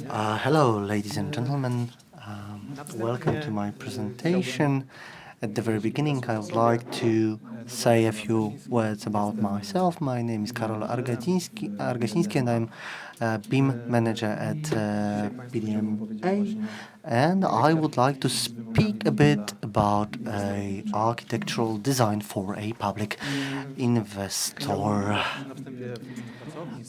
Hello, ladies and gentlemen. Welcome to my presentation. At the very beginning, I would like to say a few words about myself. My name is Karol Argasiński, and I'm a BIM manager at BDM'A. And I would like to speak a bit about architectural design for a public investor.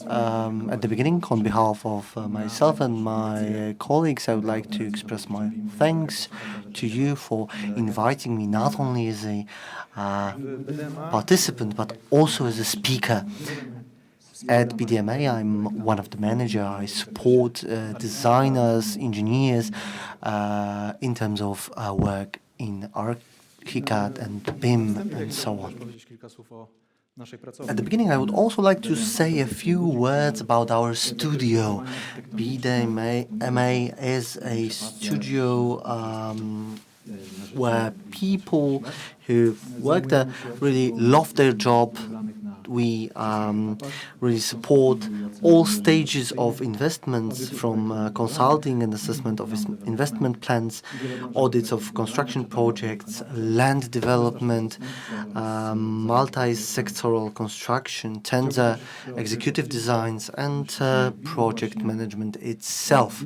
At the beginning, on behalf of myself and my colleagues, I would like to express my thanks to you for inviting me not only as a participant but also as a speaker. At BDM'A, I'm one of the managers. I support designers, engineers in terms of work in ArchiCAD and BIM and so on. At the beginning, I would also like to say a few words about our studio. BDM'A is a studio where people who work there really love their job. We really support all stages of investments, from consulting and assessment of investment plans, audits of construction projects, land development, multi-sectoral construction, tender, executive designs, and project management itself.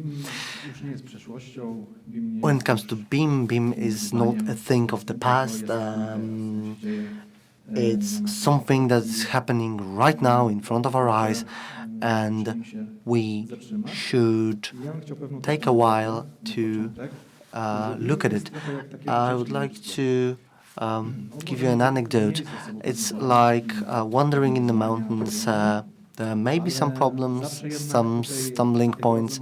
When it comes to BIM, BIM is not a thing of the past. It's something that's happening right now in front of our eyes, and we should take a while to look at it. I would like to give you an anecdote. It's like wandering in the mountains. There may be some problems, some stumbling points,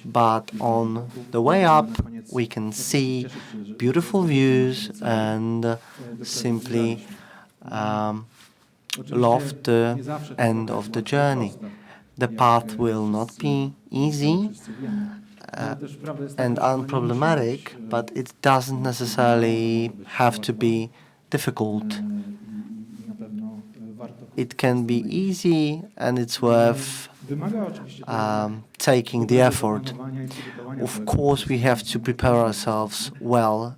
but on the way up, we can see beautiful views and simply love the end of the journey. The path will not be easy and unproblematic, but it doesn't necessarily have to be difficult. It can be easy, and it's worth taking the effort. Of course, we have to prepare ourselves well,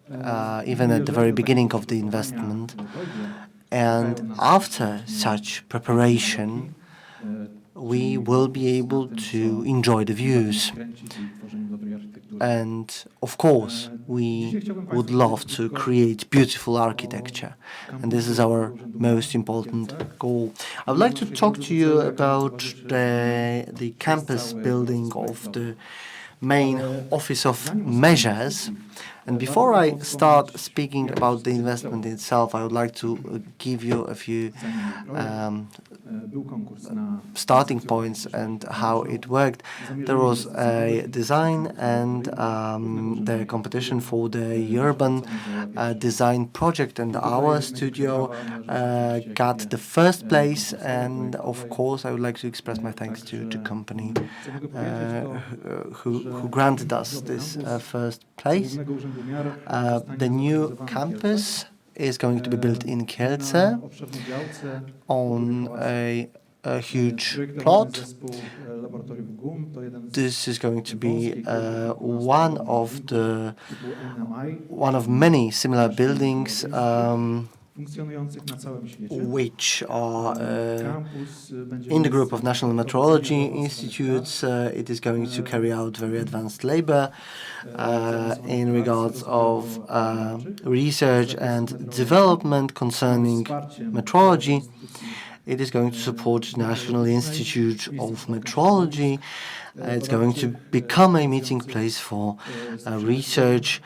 even at the very beginning of the investment. And after such preparation, we will be able to enjoy the views. And of course, we would love to create beautiful architecture. And this is our most important goal. I would like to talk to you about the campus building of the main Office of Measures. And before I start speaking about the investment itself, I would like to give you a few starting points and how it worked. There was a design and the competition for the urban design project, and our studio got the first place. And of course, I would like to express my thanks to the company who granted us this first place. The new campus is going to be built in Kielce on a huge plot. This is going to be one of many similar buildings which are in the group of National Metrology Institutes. It is going to carry out very advanced labor in regards of research and development concerning metrology. It is going to support the National Institute of Metrology. It's going to become a meeting place for research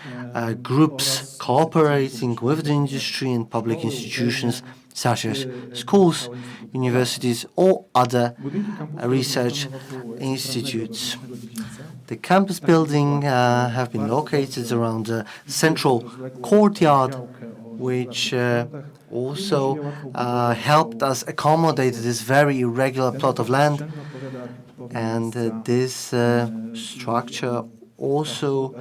groups cooperating with the industry and public institutions such as schools, universities, or other research institutes. The campus building have been located around the central courtyard, which also helped us accommodate this very irregular plot of land. And this structure also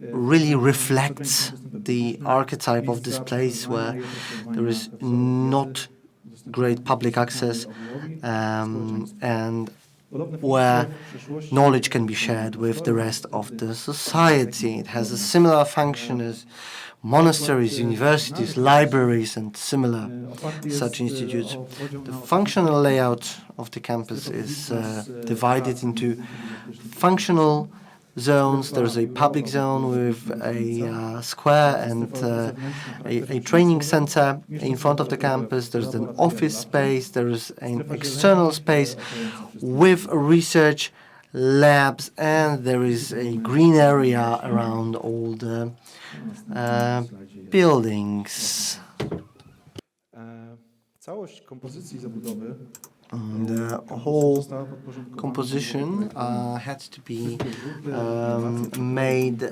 really reflects the archetype of this place, where there is not great public access and where knowledge can be shared with the rest of the society. It has a similar function as monasteries, universities, libraries, and similar such institutes. The functional layout of the campus is divided into functional zones. There's a public zone with a square and a training center in front of the campus. There's an office space. There's an external space with research labs, and there is a green area around all the buildings. The whole composition had to be made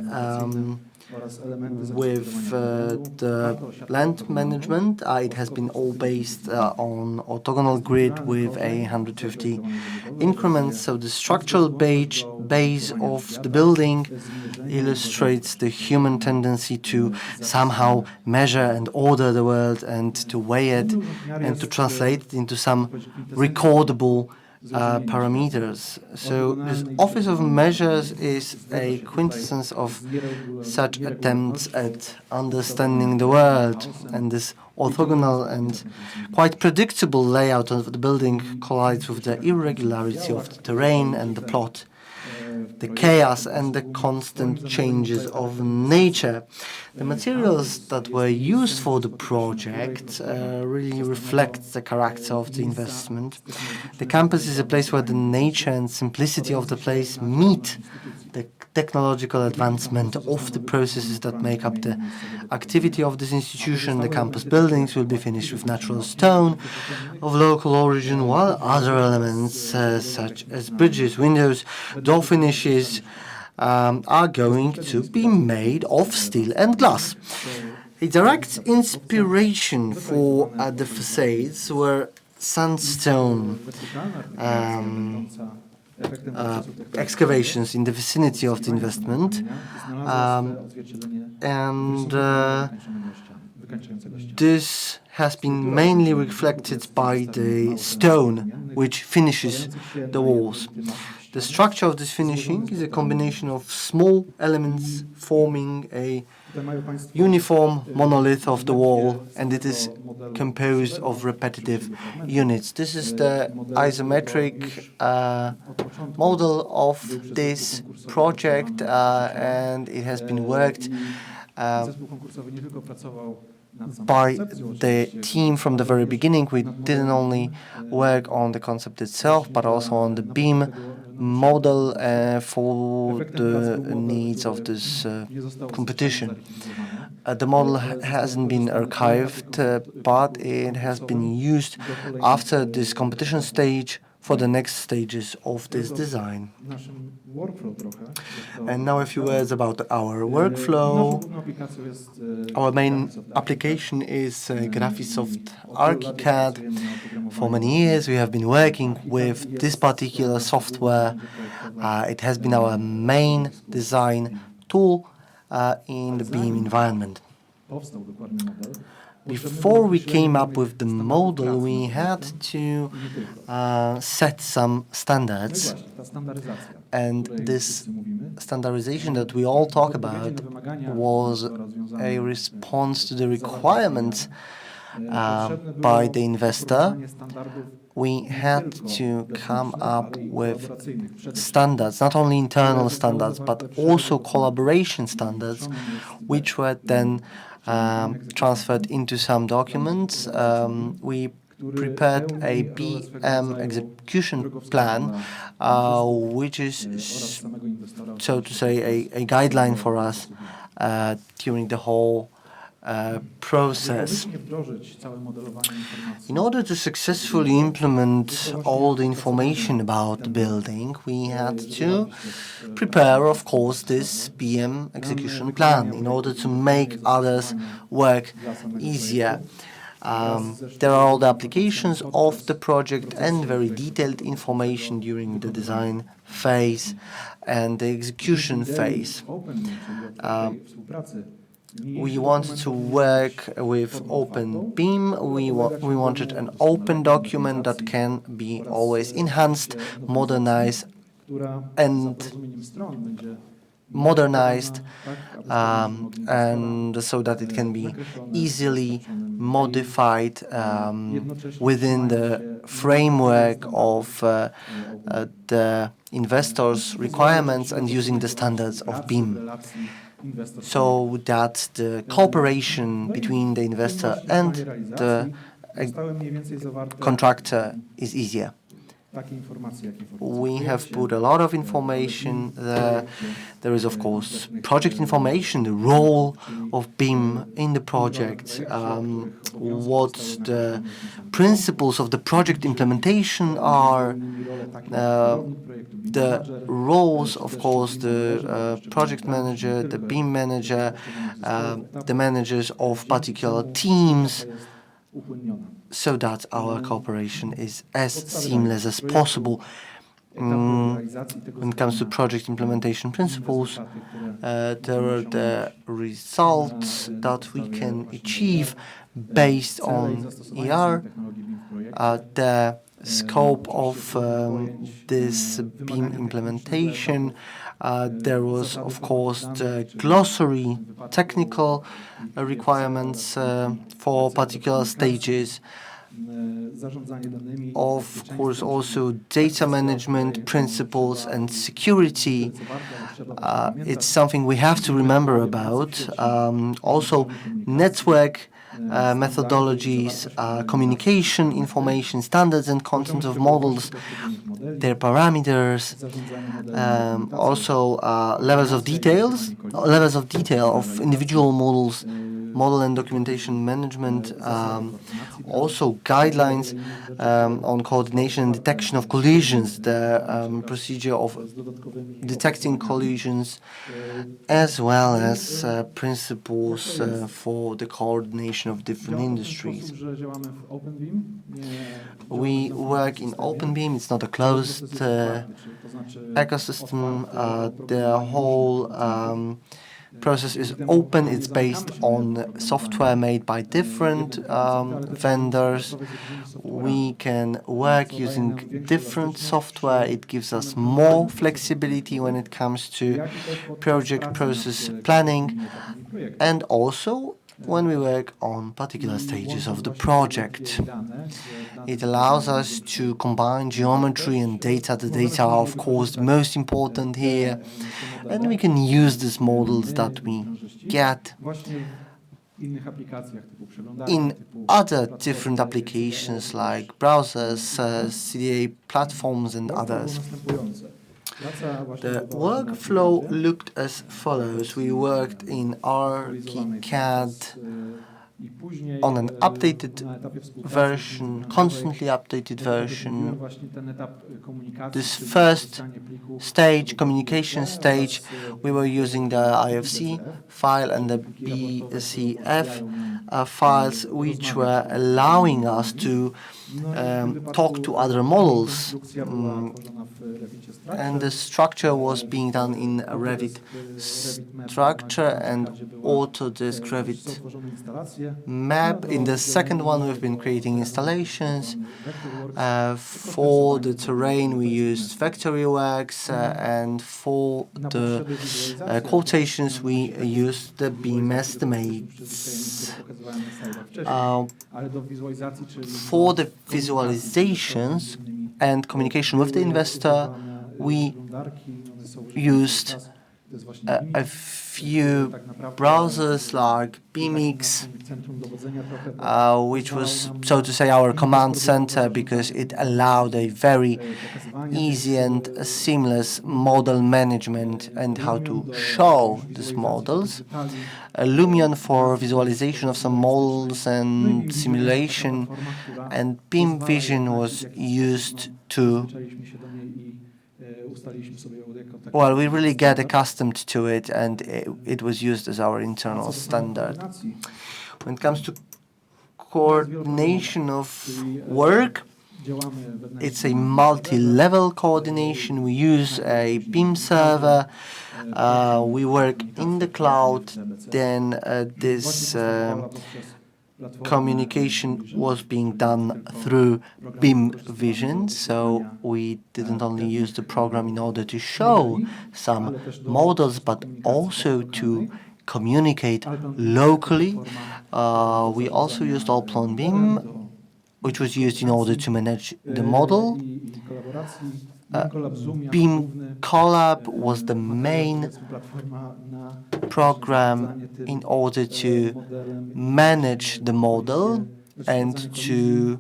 with the land management. It has been all based on orthogonal grid with 150 increments. So the structural base of the building illustrates the human tendency to somehow measure and order the world and to weigh it and to translate it into some recordable parameters. So this Office of Measures is a quintessence of such attempts at understanding the world, and this orthogonal and quite predictable layout of the building collides with the irregularity of the terrain and the plot, the chaos and the constant changes of nature. The materials that were used for the project really reflect the character of the investment. The campus is a place where the nature and simplicity of the place meet the technological advancement of the processes that make up the activity of this institution. The campus buildings will be finished with natural stone of local origin, while other elements such as bridges, windows, door finishes are going to be made of steel and glass. A direct inspiration for the facades were sandstone excavations in the vicinity of the investment, and this has been mainly reflected by the stone which finishes the walls. The structure of this finishing is a combination of small elements forming a uniform monolith of the wall, and it is composed of repetitive units. This is the isometric model of this project, and it has been worked by the team from the very beginning. We didn't only work on the concept itself, but also on the BIM model for the needs of this competition. The model hasn't been archived, but it has been used after this competition stage for the next stages of this design. And now a few words about our workflow. Our main application is Graphisoft ArchiCAD. For many years we have been working with this particular software. It has been our main design tool in the BIM environment. Before we came up with the model, we had to set some standards, and this standardization that we all talk about was a response to the requirements by the investor. We had to come up with standards, not only internal standards, but also collaboration standards, which were then transferred into some documents. We prepared a BM execution plan, which is, so to say, a guideline for us during the whole process. In order to successfully implement all the information about the building, we had to prepare, of course, this BM execution plan in order to make others work easier. There are all the applications of the project and very detailed information during the design phase and the execution phase. we wanted to work with open BIM. We wanted an open document that can be always enhanced, modernized, and so that it can be easily modified within the framework of the investors' requirements and using the standards of BIM, so that the cooperation between the investor and the contractor is easier. We have put a lot of information there. There is, of course, project information, the role of BIM in the project, what the principles of the project implementation are, the roles, of course, the project manager, the BIM manager, the managers of particular teams, so that our cooperation is as seamless as possible. When it comes to project implementation principles, there are the results that we can achieve based on ER, the scope of this BIM implementation. There was, of course, the glossary, technical requirements for particular stages. Of course, also data management principles and security. It's something we have to remember about. Also, network methodologies, communication, information, standards and content of models, their parameters, also levels of detail of individual models, model and documentation management, also guidelines on coordination and detection of collisions, the procedure of detecting collisions, as well as principles for the coordination of different industries. We work in open BIM. It's not a closed ecosystem. The whole process is open. It's based on software made by different vendors. We can work using different software. It gives us more flexibility when it comes to project process planning, and also when we work on particular stages of the project. It allows us to combine geometry and data. The data are, of course, the most important here, and we can use these models that we get in other different applications like browsers, CDA platforms, and others. The workflow looked as follows. We worked in ArchiCAD on an updated version, constantly updated version. This first stage, communication stage, we were using the IFC file and the BCF files, which were allowing us to talk to other models. And the structure was being done in a Revit structure and Autodesk Revit map. In the second one, we've been creating installations. For the terrain, we used Vectoryworks, and for the quotations, we used the BIM estimates. For the visualizations and communication with the investor, we used a few browsers like BIMX, which was, so to say, our command center, because it allowed a very easy and seamless model management and how to show these models. Lumion for visualization of some models and simulation, and BIM Vision was used to, well, we really get accustomed to it, and it was used as our internal standard. When it comes to coordination of work, It's a multi-level coordination. We use a BIM server. We work in the cloud. Then this communication was being done through BIM Vision, so we didn't only use the program in order to show some models, but also to communicate locally. We also used Allplan BIM, which was used in order to manage the model. BIM Collab was the main program in order to manage the model and to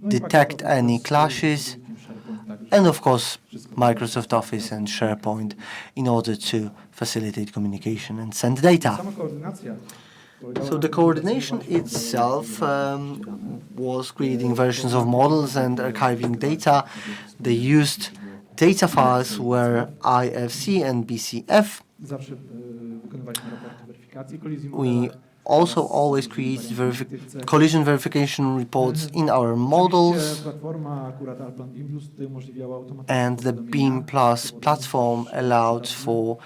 detect any clashes, and of course Microsoft Office and SharePoint in order to facilitate communication and send data. So the coordination itself was creating versions of models and archiving data. They used data files were IFC and BCF. We also always created collision verification reports in our models, and the BIM Plus platform allowed for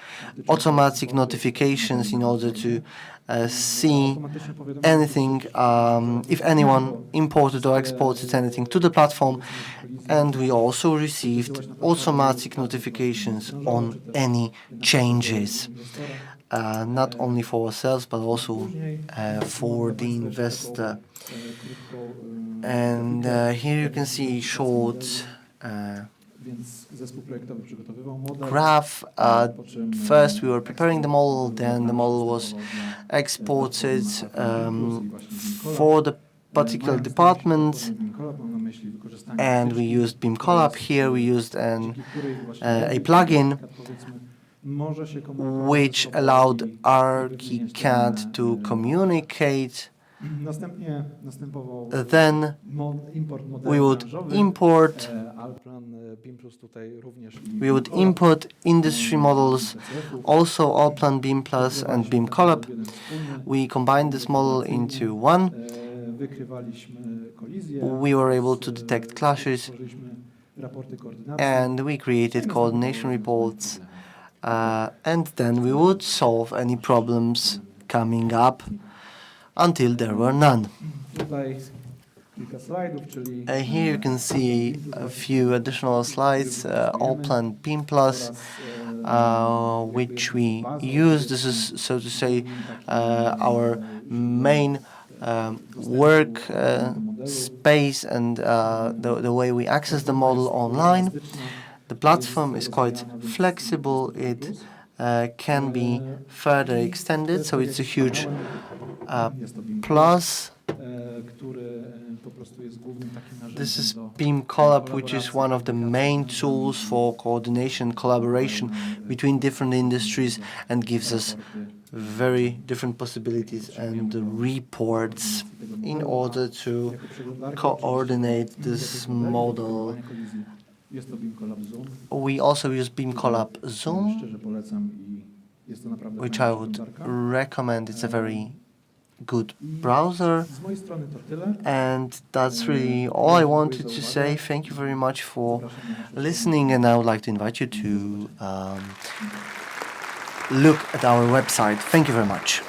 automatic notifications in order to see anything, if anyone imported or exported anything to the platform, and we also received automatic notifications on any changes, not only for ourselves but also for the investor. And here you can see a short graph. First we were preparing the model, then the model was exported for the particular department, and we used BIM Collab. Here we used a plugin which allowed ArchiCAD to communicate. Then we would import industry models, also Allplan BIM Plus and BIM Collab. We combined this model into one. We were able to detect clashes, and we created coordination reports, and then we would solve any problems coming up until there were none. Here you can see a few additional slides. Allplan BIM Plus, which we use. This is, so to say, our main work space and the way we access the model online. The platform is quite flexible. It can be further extended, so it's a huge plus. This is BIM Collab, which is one of the main tools for coordination, collaboration between different industries, and gives us very different possibilities and reports in order to coordinate this model. We also use BIM Collab Zoom, which I would recommend. It's a very good browser. And that's really all I wanted to say. Thank you very much for listening, and I would like to invite you to look at our website. Thank you very much.